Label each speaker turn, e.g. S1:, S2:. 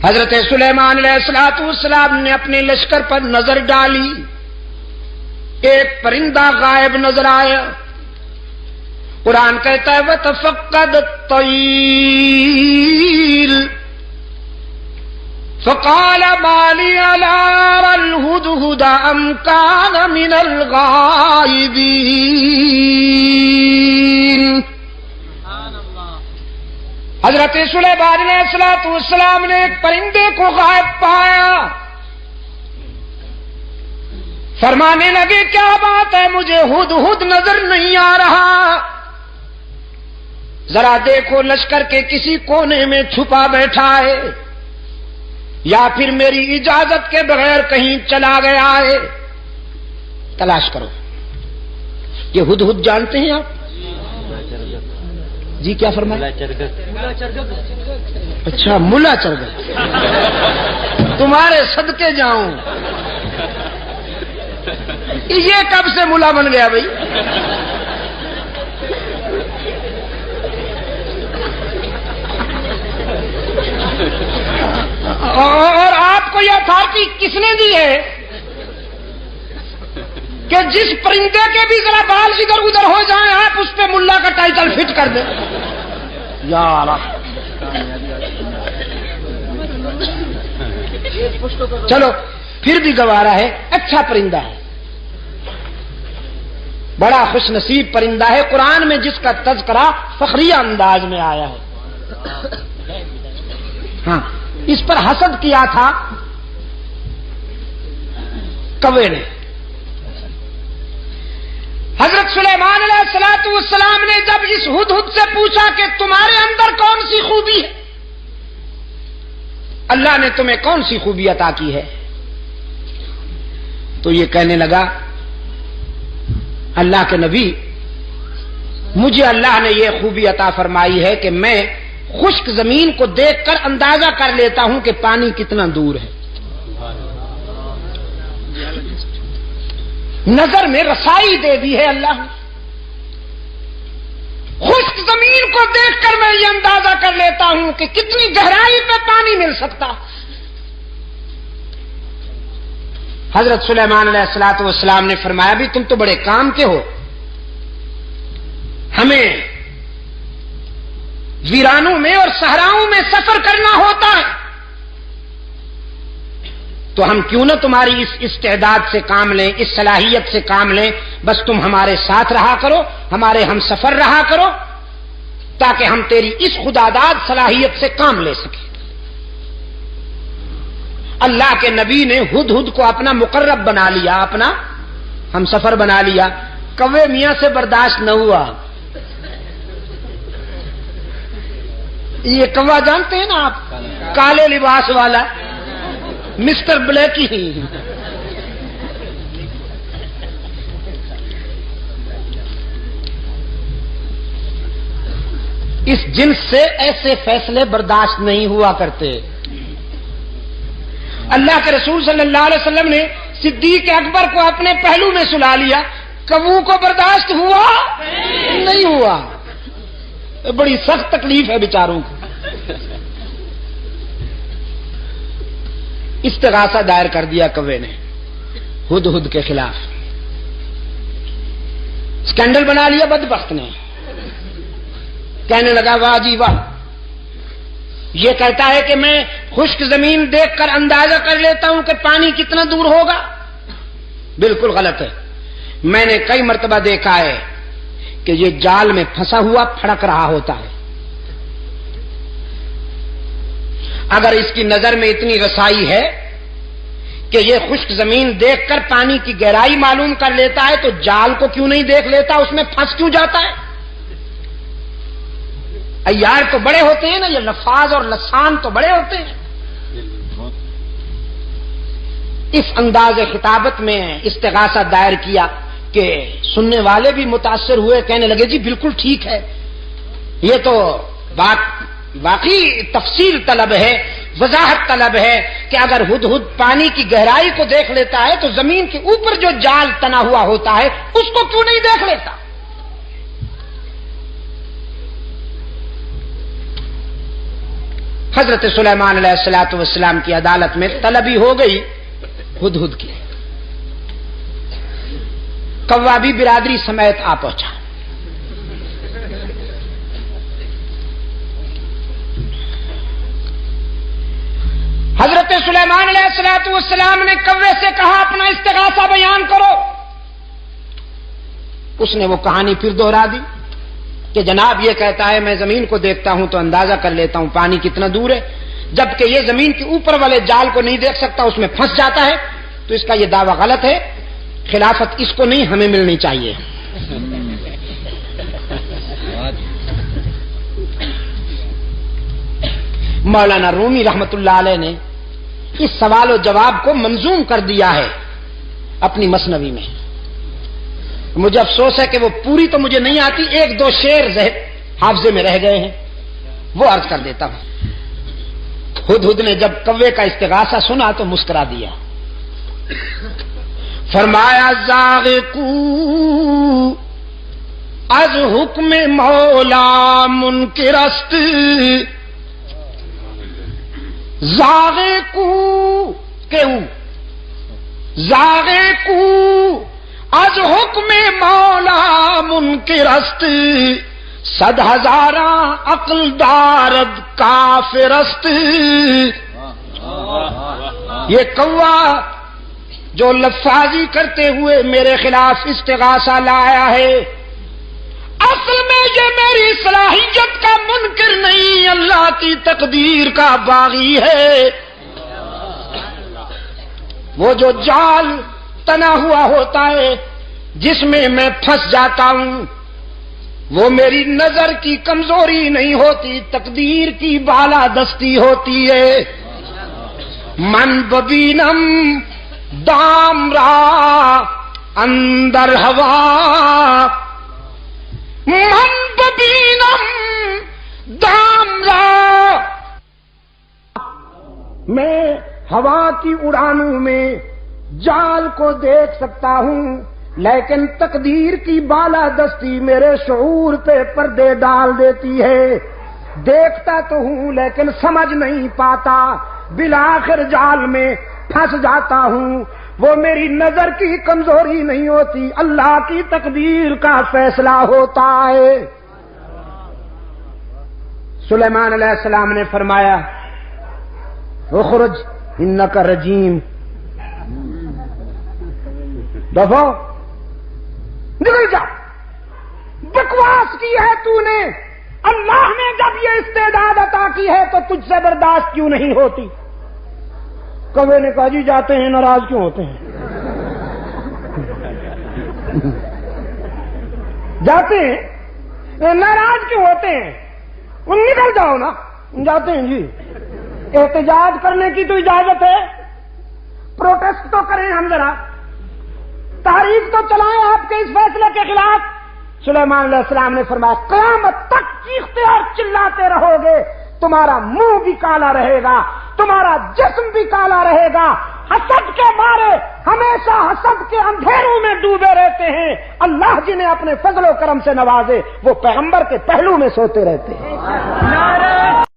S1: حضرت سلیمان علیہ السلام نے اپنے لشکر پر نظر ڈالی، ایک پرندہ غائب نظر آیا۔ قرآن کہتا ہے وَتَفَقَّدَ الطَّيْرَ فَقَالَ مَا لِي لَا أَرَى الْهُدْهُدَ أَمْ كَانَ مِنَ الْغَائِبِينَ۔ حضرت سلیمان علیہ السلام نے ایک پرندے کو غائب پایا، فرمانے لگے کیا بات ہے، مجھے ہدہد نظر نہیں آ رہا، ذرا دیکھو لشکر کے کسی کونے میں چھپا بیٹھا ہے یا پھر میری اجازت کے بغیر کہیں چلا گیا ہے، تلاش کرو۔ یہ ہدہد جانتے ہیں آپ؟ جی کیا فرمایا؟ اچھا ملا چرگت، تمہارے صدقے جاؤں، یہ کب سے ملا بن گیا بھائی؟ اور آپ کو یہ اتھارٹی کس نے دی ہے کہ جس پرندے کے بھی ذرا بال ادھر ادھر ہو جائیں آپ اس پہ ملا کا ٹائٹل فٹ کر دیں؟ یار چلو پھر بھی گوارا ہے، اچھا پرندہ ہے، بڑا خوش نصیب پرندہ ہے، قرآن میں جس کا تذکرہ فخریہ انداز میں آیا ہے۔ ہاں اس پر حسد کیا تھا کوے نے۔ حضرت سلیمان علیہ السلام نے جب اس ہدہد سے پوچھا کہ تمہارے اندر کون سی خوبی ہے، اللہ نے تمہیں کون سی خوبی عطا کی ہے، تو یہ کہنے لگا اللہ کے نبی مجھے اللہ نے یہ خوبی عطا فرمائی ہے کہ میں خشک زمین کو دیکھ کر اندازہ کر لیتا ہوں کہ پانی کتنا دور ہے، نظر میں رسائی دے دی ہے اللہ نے، خشک زمین کو دیکھ کر میں یہ اندازہ کر لیتا ہوں کہ کتنی گہرائی پہ پانی مل سکتا۔ حضرت سلیمان علیہ السلام نے فرمایا بھی تم تو بڑے کام کے ہو، ہمیں ویرانوں میں اور صحراؤں میں سفر کرنا ہوتا ہے، تو ہم کیوں نہ تمہاری اس استعداد سے کام لیں، اس صلاحیت سے کام لیں، بس تم ہمارے ساتھ رہا کرو، ہمارے ہم سفر رہا کرو، تاکہ ہم تیری اس خداداد صلاحیت سے کام لے سکیں۔ اللہ کے نبی نے ہدہد کو اپنا مقرب بنا لیا، اپنا ہم سفر بنا لیا، کوے میاں سے برداشت نہ ہوا۔ یہ کوا جانتے ہیں نا آپ، کالے لباس والا مسٹر بلیکی ہی، اس جنس سے ایسے فیصلے برداشت نہیں ہوا کرتے۔ اللہ کے رسول صلی اللہ علیہ وسلم نے صدیق اکبر کو اپنے پہلو میں سلا لیا، کبو کو برداشت ہوا نہیں ہوا، بڑی سخت تکلیف ہے بیچاروں کو۔ استغاثہ دائر کر دیا کوے نے ہدہد کے خلاف، اسکینڈل بنا لیا بدبخت نے، کہنے لگا واہ جی واہ، یہ کہتا ہے کہ میں خشک زمین دیکھ کر اندازہ کر لیتا ہوں کہ پانی کتنا دور ہوگا، بالکل غلط ہے۔ میں نے کئی مرتبہ دیکھا ہے کہ یہ جال میں پھنسا ہوا پھڑک رہا ہوتا ہے، اگر اس کی نظر میں اتنی رسائی ہے کہ یہ خشک زمین دیکھ کر پانی کی گہرائی معلوم کر لیتا ہے تو جال کو کیوں نہیں دیکھ لیتا، اس میں پھنس کیوں جاتا ہے؟ عیار تو بڑے ہوتے ہیں نا، یہ لفاظ اور لسان تو بڑے ہوتے ہیں۔ اس انداز خطابت میں استغاثہ دائر کیا کہ سننے والے بھی متاثر ہوئے، کہنے لگے جی بالکل ٹھیک ہے، یہ تو بات واقعی تفصیل طلب ہے، وضاحت طلب ہے کہ اگر ہدہد پانی کی گہرائی کو دیکھ لیتا ہے تو زمین کے اوپر جو جال تنا ہوا ہوتا ہے اس کو کیوں نہیں دیکھ لیتا؟ حضرت سلیمان علیہ الصلوۃ والسلام کی عدالت میں طلبی ہو گئی ہدہد کی. کوا بھی برادری سمیت آ پہنچا. حضرت سلیمان علیہ الصلوۃ والسلام نے کوے سے کہا اپنا استغاثہ بیان کرو. اس نے وہ کہانی پھر دوہرا دی کہ جناب یہ کہتا ہے میں زمین کو دیکھتا ہوں تو اندازہ کر لیتا ہوں پانی کتنا دور ہے، جبکہ یہ زمین کے اوپر والے جال کو نہیں دیکھ سکتا، اس میں پھنس جاتا ہے، تو اس کا یہ دعویٰ غلط ہے، خلافت اس کو نہیں ہمیں ملنی چاہیے. مولانا رومی رحمت اللہ علیہ نے اس سوال و جواب کو منظوم کر دیا ہے اپنی مثنوی میں. مجھے افسوس ہے کہ وہ پوری تو مجھے نہیں آتی، ایک دو شعر حافظے میں رہ گئے ہیں، وہ عرض کر دیتا ہوں. ہدہد نے جب کوے کا استغاثہ سنا تو مسکرا دیا. فرمایا ذائقو از حکم مولا منکرست، ذائقو کیوں ذائقو از حکم مولا منکرست، صد ہزاراں عقل دارد کافرست. یہ کوا جو لفاظی کرتے ہوئے میرے خلاف استغاثہ لایا ہے، اصل میں یہ میری صلاحیت کا منکر نہیں، اللہ کی تقدیر کا باغی ہے. وہ جو جال تنا ہوا ہوتا ہے جس میں میں پھنس جاتا ہوں، وہ میری نظر کی کمزوری نہیں ہوتی، تقدیر کی بالا دستی ہوتی ہے. من ببینم دام را اندر ہوا، من ببینم دام را، میں ہوا کی اڑانوں میں جال کو دیکھ سکتا ہوں، لیکن تقدیر کی بالا دستی میرے شعور پہ پردے ڈال دیتی ہے. دیکھتا تو ہوں لیکن سمجھ نہیں پاتا، بالآخر جال میں پھنس جاتا ہوں. وہ میری نظر کی کمزوری نہیں ہوتی، اللہ کی تقدیر کا فیصلہ ہوتا ہے. سلیمان علیہ السلام نے فرمایا اخرج انک رجیم، دفعہ نکل جا، بکواس کی ہے تو نے. اللہ نے جب یہ استعداد عطا کی ہے تو تجھ سے برداشت کیوں نہیں ہوتی؟ کوے نے کہا جی جاتے ہیں، ناراض کیوں ہوتے ہیں؟ جاتے ہیں ناراض کیوں ہوتے ہیں؟ نکل جاؤ نا. جاتے ہیں جی، احتجاج کرنے کی تو اجازت ہے، پروٹیسٹ تو کریں ہم، ذرا تحریک تو چلائیں آپ کے اس فیصلے کے خلاف. سلیمان علیہ السلام نے فرمایا قیامت تک چیختے اور چلاتے رہو گے، تمہارا منہ بھی کالا رہے گا، تمہارا جسم بھی کالا رہے گا. حسد کے مارے ہمیشہ حسد کے اندھیروں میں ڈوبے رہتے ہیں. اللہ جنہیں اپنے فضل و کرم سے نوازے وہ پیغمبر کے پہلو میں سوتے رہتے ہیں.